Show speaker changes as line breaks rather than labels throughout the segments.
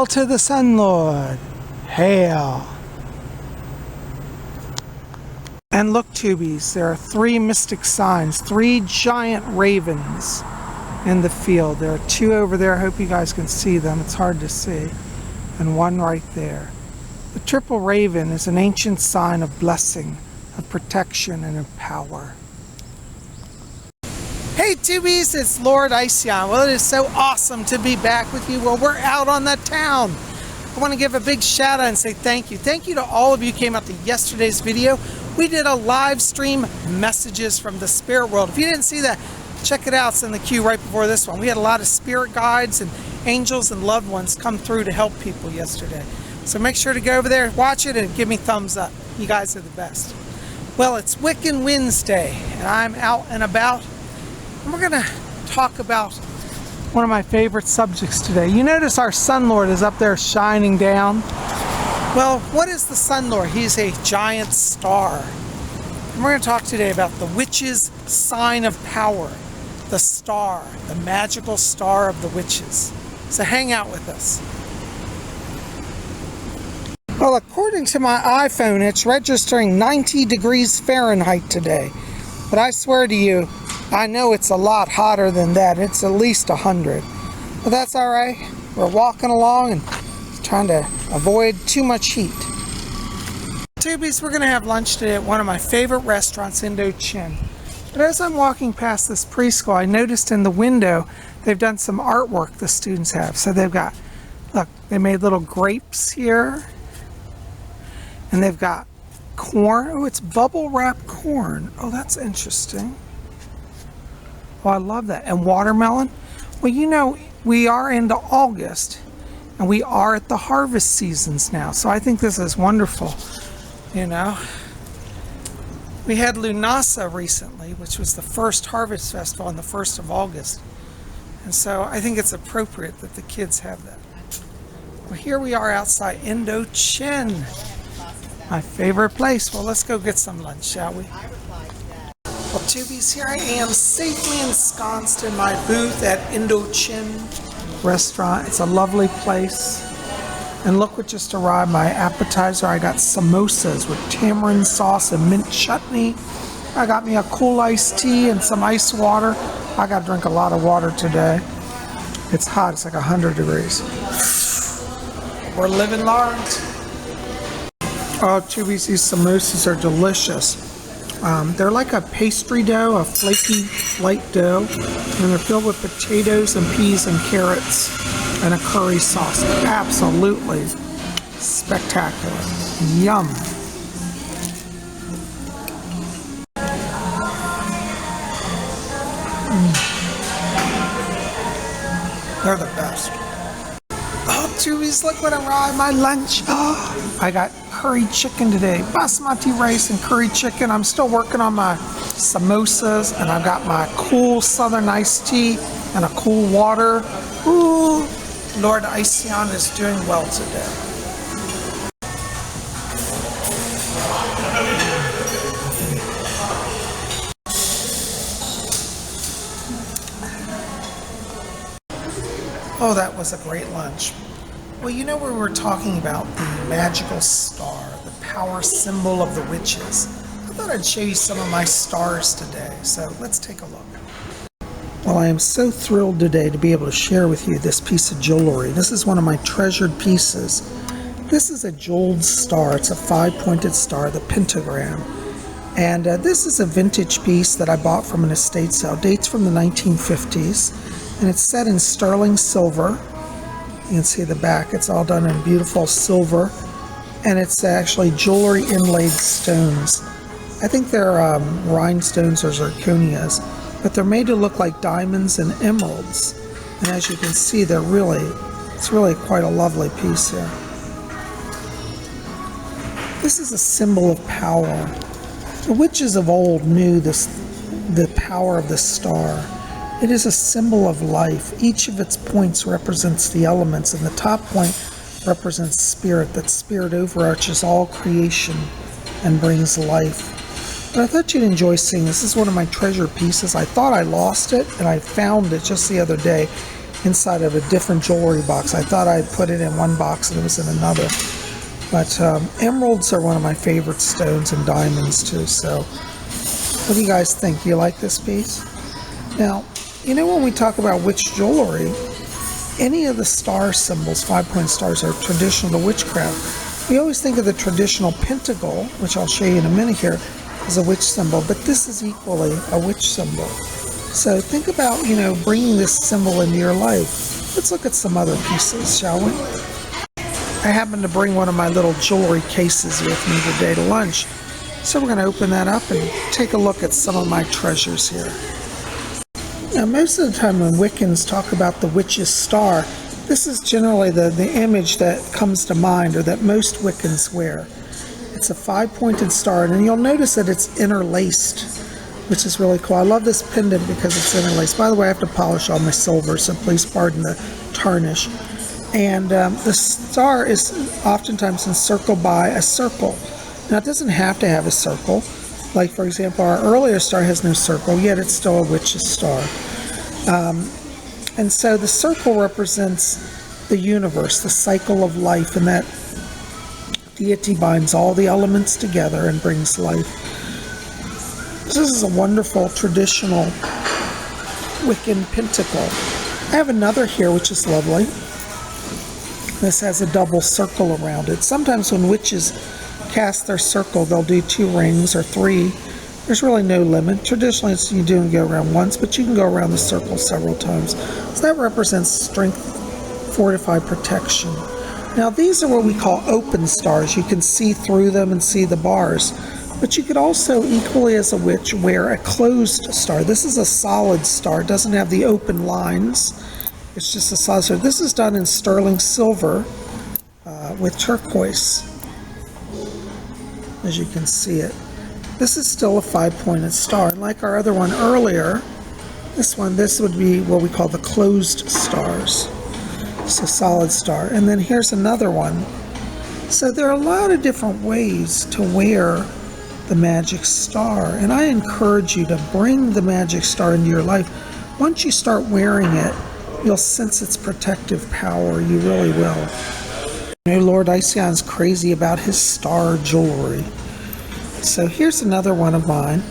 to the Sun Lord. Hail. And look, tubies, there are 3 mystic signs, 3 giant ravens in the field. There are 2 over there. I hope you guys can see them. It's hard to see. And 1 right there. The triple raven is an ancient sign of blessing, of protection, and of power. Hey tubies, it's Lord Ision. Well, it is so awesome to be back with you. Well, we're out on the town. I want to give a big shout out and say thank you. Thank you to all of you who came out to yesterday's video. We did a live stream messages from the spirit world. If you didn't see that, check it out. It's in the queue right before this one. We had a lot of spirit guides and angels and loved ones come through to help people yesterday. So make sure to go over there, watch it, and give me thumbs up. You guys are the best. Well, it's Wiccan Wednesday, and I'm out and about. And we're going to talk about one of my favorite subjects today. You notice our Sun Lord is up there shining down. Well, what is the Sun Lord? He's a giant star. And we're going to talk today about the witch's sign of power, the star, the magical star of the witches. So hang out with us. Well, according to my iPhone, it's registering 90 degrees Fahrenheit today. But I swear to you, I know it's a lot hotter than that. It's at least 100. But that's all right. We're walking along and trying to avoid too much heat. Tubies, we're going to have lunch today at one of my favorite restaurants, Indo-Chin. But as I'm walking past this preschool, I noticed in the window they've done some artwork the students have. So they've got, look, they made little grapes here. And they've got corn. Oh, it's bubble wrap corn. Oh, that's interesting. Oh, I love that. And watermelon. Well, you know, we are into August and we are at the harvest seasons now. So I think this is wonderful. You know, we had Lunasa recently, which was the first harvest festival on the 1st of August. And so I think it's appropriate that the kids have that. Well, here we are outside Indo-Chin, my favorite place. Well, let's go get some lunch, shall we? Well, tubies, here I am safely ensconced in my booth at Indo-Chin restaurant. It's a lovely place. And look what just arrived, my appetizer. I got samosas with tamarind sauce and mint chutney. I got me a cool iced tea and some ice water. I got to drink a lot of water today. It's hot. It's like 100 degrees. We're living large. Oh, tubies, these samosas are delicious. They're like a pastry dough, a flaky, light dough, and they're filled with potatoes and peas and carrots and a curry sauce. Absolutely spectacular. Yum. They're the best. Oh, tubies, look what arrived, my lunch. Oh, I got curry chicken today, basmati rice and curry chicken. I'm still working on my samosas, and I've got my cool southern iced tea and a cool water. Ooh, Lord Ision is doing well today. Oh, that was a great lunch. Well, you know, we were talking about the magical star, the power symbol of the witches. I thought I'd show you some of my stars today, so let's take a look. Well, I am so thrilled today to be able to share with you this piece of jewelry. This is one of my treasured pieces. This is a jeweled star. It's a 5-pointed star, the Pentagram. And this is a vintage piece that I bought from an estate sale. Dates from the 1950s. And it's set in sterling silver. You can see the back. It's all done in beautiful silver. And it's actually jewelry inlaid stones. I think they're rhinestones or zirconias. But they're made to look like diamonds and emeralds. And as you can see, it's really quite a lovely piece here. This is a symbol of power. The witches of old knew the power of the star. It is a symbol of life. Each of its points represents the elements, and the top point represents spirit. That spirit overarches all creation and brings life. But I thought you'd enjoy seeing this. This is one of my treasure pieces. I thought I lost it, and I found it just the other day. inside of a different jewelry box. I thought I'd put it in one box and it was in another. But emeralds are one of my favorite stones, and diamonds too. So what do you guys think? Do you like this piece? Now, you know, when we talk about witch jewelry, any of the star symbols, 5-point stars, are traditional to witchcraft. We always think of the traditional pentacle, which I'll show you in a minute here, as a witch symbol, but this is equally a witch symbol. So think about, you know, bringing this symbol into your life. Let's look at some other pieces, shall we? I happen to bring one of my little jewelry cases with me today to lunch. So we're going to open that up and take a look at some of my treasures here. Now, most of the time when Wiccans talk about the witch's star, this is generally the image that comes to mind, or that most Wiccans wear. It's a 5-pointed star, and you'll notice that it's interlaced, which is really cool. I love this pendant because it's interlaced. By the way, I have to polish all my silver, so please pardon the tarnish. And the star is oftentimes encircled by a circle. Now, it doesn't have to have a circle. Like, for example, our earlier star has no circle, yet it's still a witch's star. And so the circle represents the universe, the cycle of life, and that deity binds all the elements together and brings life. This is a wonderful traditional Wiccan pentacle. I have another here which is lovely. This has a double circle around it. Sometimes when witches cast their circle, they'll do 2 rings or 3. There's really no limit. Traditionally, you do go around once, but you can go around the circle several times. So that represents strength, fortified protection. Now, these are what we call open stars. You can see through them and see the bars. But you could also, equally as a witch, wear a closed star. This is a solid star. It doesn't have the open lines. It's just a solid star. This is done in sterling silver with turquoise, as you can see it. This is still a 5-pointed star. And like our other one earlier, this would be what we call the closed stars. So solid star. And then here's another one. So there are a lot of different ways to wear the magic star. And I encourage you to bring the magic star into your life. Once you start wearing it, you'll sense its protective power. You really will. You know, Lord Ision's crazy about his star jewelry. So here's another one of mine.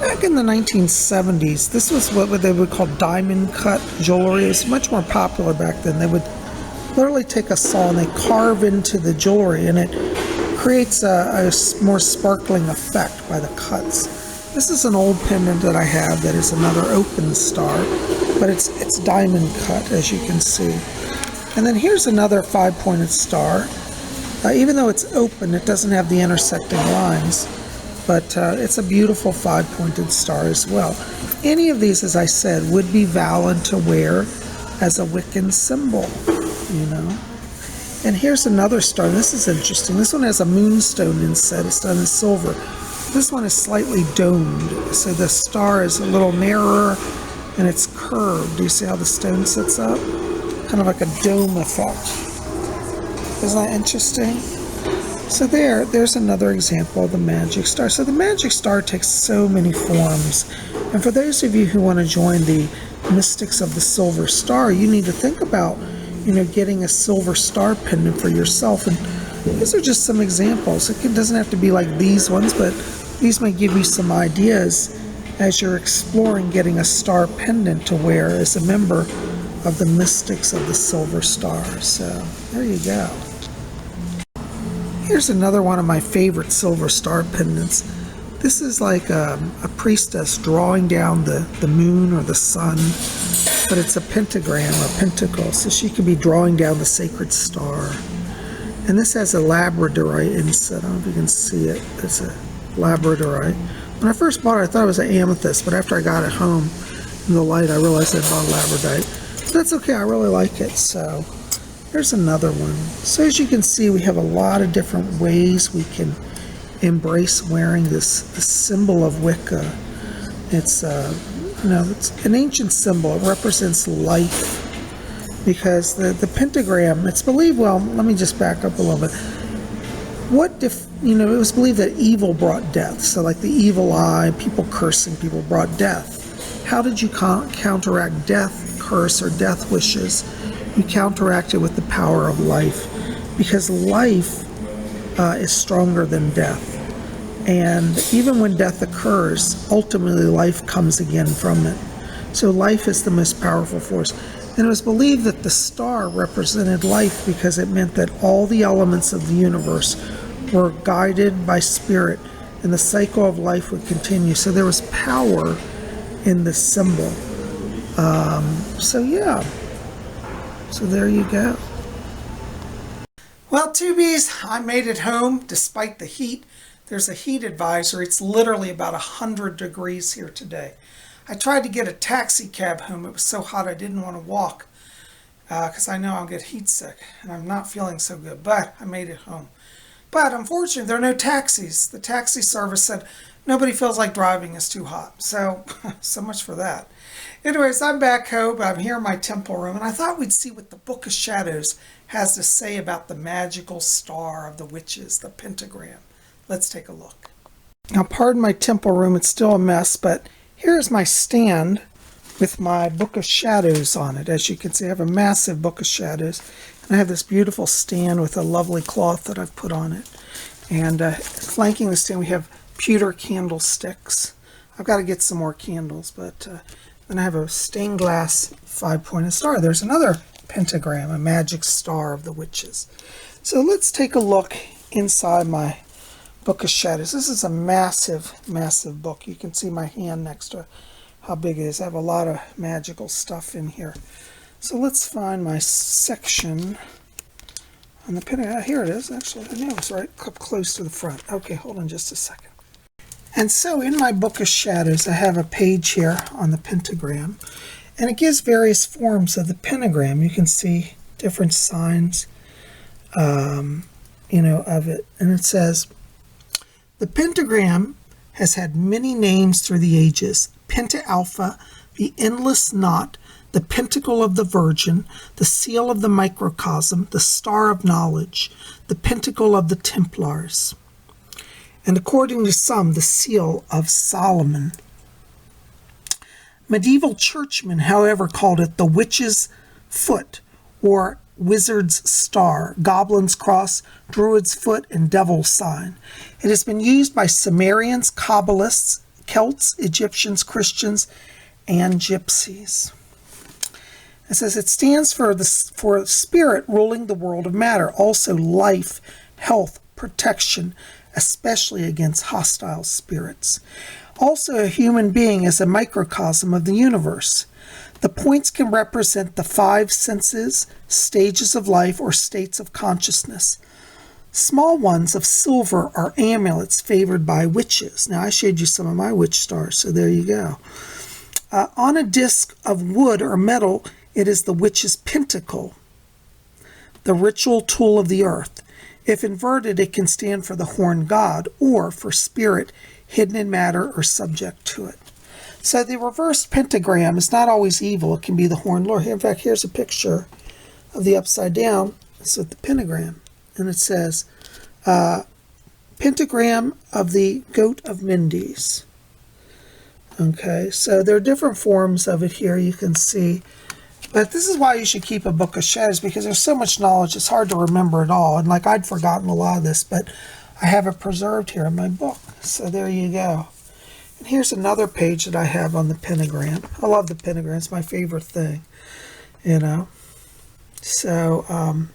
Back in the 1970s, this was what they would call diamond cut jewelry. It was much more popular back then. They would literally take a saw and they carve into the jewelry, and it creates a more sparkling effect by the cuts. This is an old pendant that I have that is another open star, but it's diamond cut, as you can see. And then here's another 5-pointed star. Even though it's open, it doesn't have the intersecting lines, but it's a beautiful 5-pointed star as well. Any of these, as I said, would be valid to wear as a Wiccan symbol, you know. And here's another star. This is interesting. This one has a moonstone inset. It's done in silver. This one is slightly domed, so the star is a little narrower and it's curved. Do you see how the stone sits up? Kind of like a dome effect. Isn't that interesting? So there's another example of the magic star. So the magic star takes so many forms. And for those of you who want to join the Mystics of the Silver Star, you need to think about, you know, getting a silver star pendant for yourself. And these are just some examples. It doesn't have to be like these ones, but these may give you some ideas as you're exploring getting a star pendant to wear as a member of the Mystics of the Silver Star. So there you go. Here's another one of my favorite silver star pendants. This is like a priestess drawing down the moon or the sun, but it's a pentagram or pentacle, so she could be drawing down the sacred star. And this has a labradorite inset. I don't know if you can see it. It's a labradorite. When I first bought it, I thought it was an amethyst, but after I got it home in the light, I realized I bought labradorite. But that's okay, I really like it. So there's another one. So as you can see, we have a lot of different ways we can embrace wearing this symbol of Wicca. It's it's an ancient symbol. It represents life, because the pentagram, it's believed, well, let me just back up a little bit. It was believed that evil brought death. So like the evil eye, people cursing people brought death. How did you counteract death? curse or death wishes, you counteract it with the power of life, because life is stronger than death. And even when death occurs, ultimately life comes again from it. So life is the most powerful force. And it was believed that the star represented life because it meant that all the elements of the universe were guided by spirit, and the cycle of life would continue. So there was power in the symbol. So yeah. So there you go. Well, tubies, I made it home despite the heat. There's a heat advisory. It's literally about 100 degrees here today. I tried to get a taxi cab home. It was so hot I didn't want to walk because I know I'll get heat sick and I'm not feeling so good, but I made it home. But unfortunately, there are no taxis. The taxi service said nobody feels like driving, it's too hot. So, so much for that. Anyways, I'm back home. I'm here in my temple room, and I thought we'd see what the Book of Shadows has to say about the magical star of the witches, the pentagram. Let's take a look. Now, pardon my temple room. It's still a mess, but here's my stand with my Book of Shadows on it. As you can see, I have a massive Book of Shadows. And I have this beautiful stand with a lovely cloth that I've put on it. And flanking the stand, we have pewter candlesticks. I've got to get some more candles, but then I have a stained glass 5-pointed star. There's another pentagram, a magic star of the witches. So let's take a look inside my Book of Shadows. This is a massive, massive book. You can see my hand next to how big it is. I have a lot of magical stuff in here. So let's find my section on the pentagram. Here it is, actually. I know it's right up close to the front. Okay, hold on just a second. And so in my Book of Shadows, I have a page here on the pentagram, and it gives various forms of the pentagram. You can see different signs, of it. And it says, the pentagram has had many names through the ages. Penta Alpha, the endless knot, the pentacle of the Virgin, the seal of the microcosm, the star of knowledge, the pentacle of the Templars, and according to some, the seal of Solomon. Medieval churchmen, however, called it the witch's foot, or wizard's star, goblin's cross, druid's foot, and devil's sign. It has been used by Sumerians, Kabbalists, Celts, Egyptians, Christians, and Gypsies. It says it stands for spirit ruling the world of matter, also life, health, protection, especially against hostile spirits. Also, a human being is a microcosm of the universe. The points can represent the 5 senses, stages of life, or states of consciousness. Small ones of silver are amulets favored by witches. Now, I showed you some of my witch stars, so there you go. On a disc of wood or metal, it is the witch's pentacle, the ritual tool of the earth. If inverted, it can stand for the horned god or for spirit hidden in matter or subject to it. So the reversed pentagram is not always evil. It can be the horned lord. In fact, here's a picture of the upside down. It's with the pentagram. And it says, pentagram of the goat of Mendes. Okay, so there are different forms of it here you can see. But this is why you should keep a Book of Shadows, because there's so much knowledge, it's hard to remember it all. And like, I'd forgotten a lot of this, but I have it preserved here in my book. So there you go. And here's another page that I have on the pentagram. I love the pentagram. It's my favorite thing, So,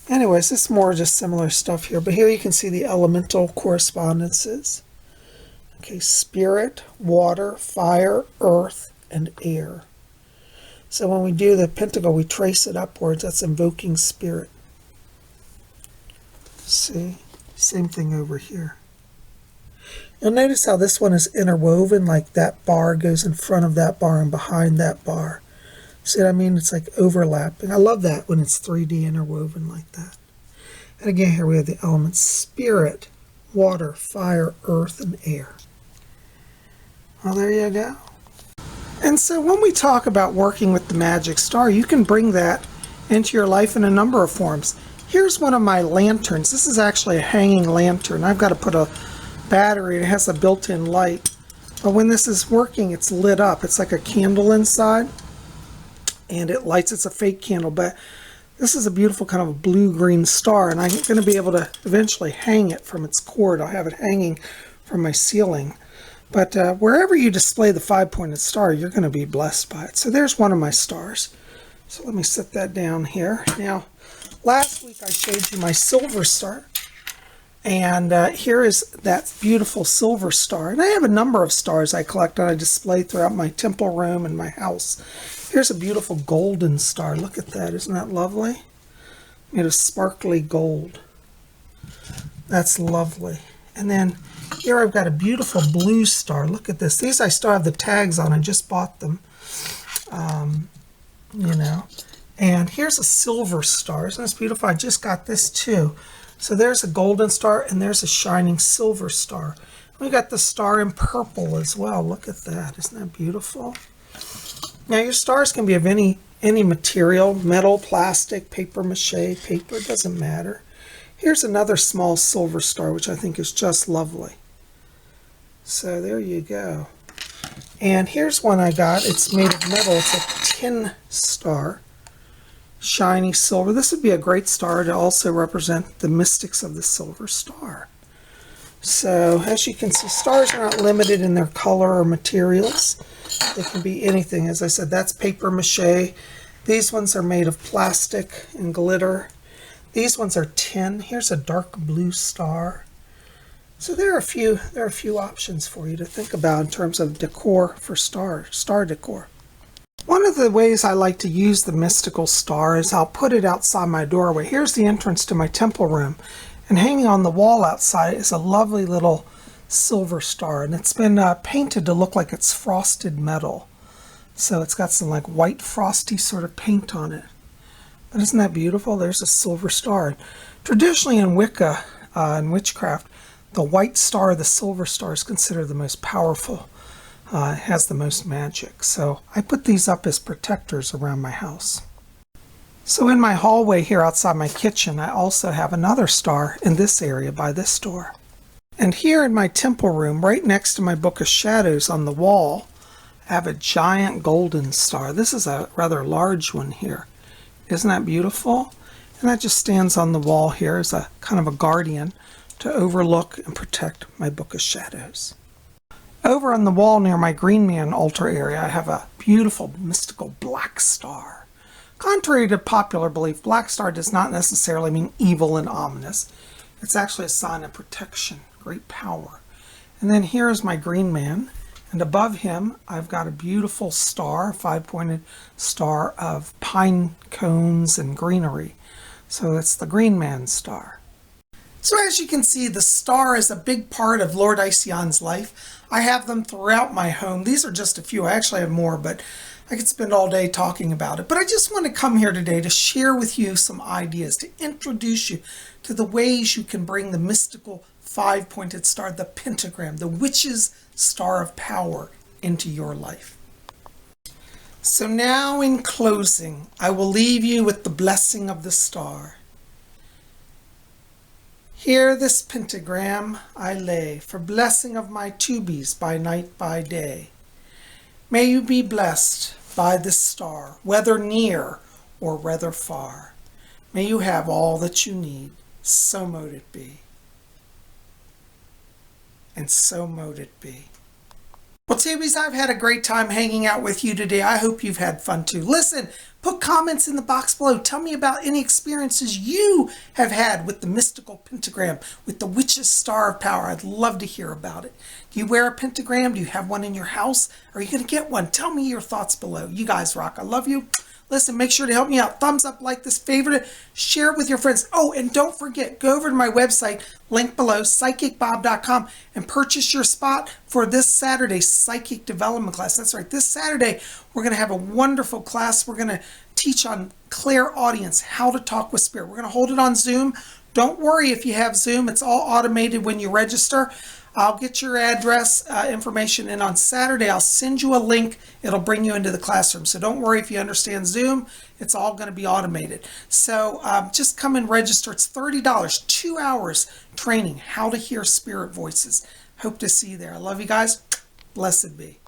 anyways, it's more just similar stuff here. But here you can see the elemental correspondences. Okay, spirit, water, fire, earth, and air. So when we do the pentacle, we trace it upwards. That's invoking spirit. See? Same thing over here. You'll notice how this one is interwoven, like that bar goes in front of that bar and behind that bar. See what I mean? It's like overlapping. I love that when it's 3D interwoven like that. And again, here we have the elements spirit, water, fire, earth, and air. Well, there you go. And so when we talk about working with the magic star, you can bring that into your life in a number of forms. Here's one of my lanterns. This is actually a hanging lantern. I've got to put a battery. It has a built-in light. But when this is working, it's lit up. It's like a candle inside. and it lights. It's a fake candle, but this is a beautiful kind of a blue-green star, and I'm going to be able to eventually hang it from its cord. I'll have it hanging from my ceiling. But wherever you display the 5-pointed star, you're going to be blessed by it. So there's one of my stars. So let me set that down here. Now, last week I showed you my silver star. And here is that beautiful silver star. And I have a number of stars I collect and I display throughout my temple room and my house. Here's a beautiful golden star. Look at that. Isn't that lovely? Made of sparkly gold. That's lovely. And then here I've got a beautiful blue star. Look at this. These I still have the tags on. I just bought them. You know. And here's a silver star. Isn't this beautiful? I just got this too. So there's a golden star and there's a shining silver star. We got the star in purple as well. Look at that. Isn't that beautiful? Now your stars can be of any material, metal, plastic, paper mache, paper, it doesn't matter. Here's another small silver star, which I think is just lovely. So there you go. And here's one I got. It's made of metal. It's a tin star. Shiny silver. This would be a great star to also represent the mystics of the silver star. So as you can see, stars are not limited in their color or materials. They can be anything. As I said, that's paper mache. These ones are made of plastic and glitter. These ones are tin. Here's a dark blue star. So there are a few options for you to think about in terms of decor for star decor. One of the ways I like to use the mystical star is I'll put it outside my doorway. Here's the entrance to my temple room, and hanging on the wall outside is a lovely little silver star, and it's been painted to look like it's frosted metal. So it's got some like white frosty sort of paint on it. But isn't that beautiful? There's a silver star. Traditionally in Wicca and witchcraft, the white star, the silver star, is considered the most powerful. It has the most magic. So I put these up as protectors around my house. So in my hallway here outside my kitchen, I also have another star in this area by this door. And here in my temple room, right next to my Book of Shadows on the wall, I have a giant golden star. This is a rather large one here. Isn't that beautiful? And that just stands on the wall here as a kind of a guardian to overlook and protect my Book of Shadows. Over on the wall near my Green Man altar area, I have a beautiful mystical black star. Contrary to popular belief, black star does not necessarily mean evil and ominous. It's actually a sign of protection, great power. And then here is my Green Man, and above him I've got a beautiful star, a 5-pointed star of pine cones and greenery. So it's the Green Man star. So as you can see, the star is a big part of Lord Ision's life. I have them throughout my home. These are just a few. I actually have more, but I could spend all day talking about it. But I just want to come here today to share with you some ideas, to introduce you to the ways you can bring the mystical 5-pointed star, the pentagram, the witch's star of power, into your life. So now in closing, I will leave you with the blessing of the star. Here this pentagram I lay, for blessing of my tubies by night by day. May you be blessed by this star, whether near or whether far. May you have all that you need, so mote it be. And so mote it be. Well, tubies, I've had a great time hanging out with you today. I hope you've had fun too. Listen, put comments in the box below. Tell me about any experiences you have had with the mystical pentagram, with the witch's star of power. I'd love to hear about it. Do you wear a pentagram? Do you have one in your house? Are you going to get one? Tell me your thoughts below. You guys rock. I love you. Listen, make sure to help me out. Thumbs up, like this, favorite it, share it with your friends. Oh, and don't forget, go over to my website, link below, PsychicBob.com, and purchase your spot for this Saturday's Psychic Development class. That's right, this Saturday, we're going to have a wonderful class. We're going to teach on clairaudience, how to talk with spirit. We're going to hold it on Zoom. Don't worry if you have Zoom. It's all automated when you register. I'll get your address information, and on Saturday I'll send you a link. It'll bring you into the classroom. So don't worry if you understand Zoom. It's all going to be automated. So just come and register. It's $30, 2 hours training how to hear spirit voices. Hope to see you there. I love you guys. Blessed be.